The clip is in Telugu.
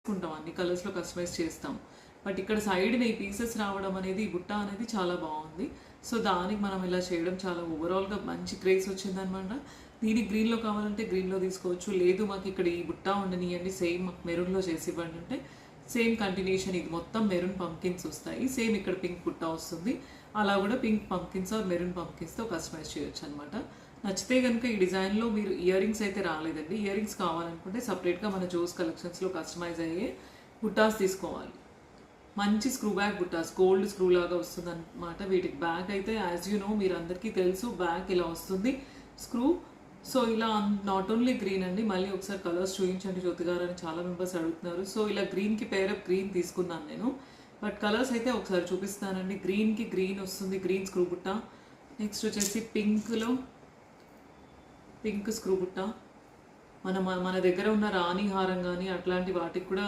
చేసుకుంటాం, అన్ని కలర్స్లో కస్టమైజ్ చేస్తాం. బట్ ఇక్కడ సైడ్ని ఈ పీసెస్ రావడం అనేది, ఈ బుట్ట అనేది చాలా బాగుంది. సో దానికి మనం ఇలా చేయడం చాలా ఓవరాల్గా మంచి క్రేజ్ వచ్చిందనమాట. దీనికి గ్రీన్లో కావాలంటే గ్రీన్లో తీసుకోవచ్చు, లేదు మాకు ఇక్కడ ఈ బుట్ట ఉండనియండి సేమ్ మాకు మెరూన్లో చేసి ఇవ్వండి అంటే సేమ్ కంటిన్యూషన్. ఇది మొత్తం మెరూన్ పంకిన్స్ వస్తాయి, సేమ్ ఇక్కడ పింక్ బుట్ట వస్తుంది. అలా కూడా పింక్ పంకిన్స్ ఆర్ మెరూన్ పంకిన్స్తో కస్టమైజ్ చేయొచ్చు అనమాట. నచ్చితే కనుక ఈ డిజైన్లో మీరు ఇయర్ రింగ్స్ అయితే రాలేదండి, ఇయర్ రింగ్స్ కావాలనుకుంటే సపరేట్గా మన జోస్ కలెక్షన్స్లో కస్టమైజ్ అయ్యే బుట్టాస్ తీసుకోవాలి. మంచి స్క్రూ బ్యాక్ బుట్టాస్, గోల్డ్ స్క్రూ లాగా వస్తుంది అనమాట. వీటికి బ్యాక్ అయితే యాజ్ యూ నో మీరు అందరికీ తెలుసు, బ్యాక్ ఇలా వస్తుంది స్క్రూ. సో ఇలా నాట్ ఓన్లీ గ్రీన్ అండి, మళ్ళీ ఒకసారి కలర్స్ చూపించండి జ్యోతి గారు అని చాలా మెంబర్స్ అడుగుతున్నారు. సో ఇలా గ్రీన్కి పేరప్ గ్రీన్ తీసుకున్నాను నేను, బట్ కలర్స్ అయితే ఒకసారి చూపిస్తానండి. గ్రీన్కి గ్రీన్ వస్తుంది, గ్రీన్ స్క్రూ బుట్ట. నెక్స్ట్ వచ్చేసి పింక్లో పింక్ స్క్రూ బుట్ట. మన దగ్గర ఉన్న రాణి హారం కానీ అట్లాంటి వాటికి కూడా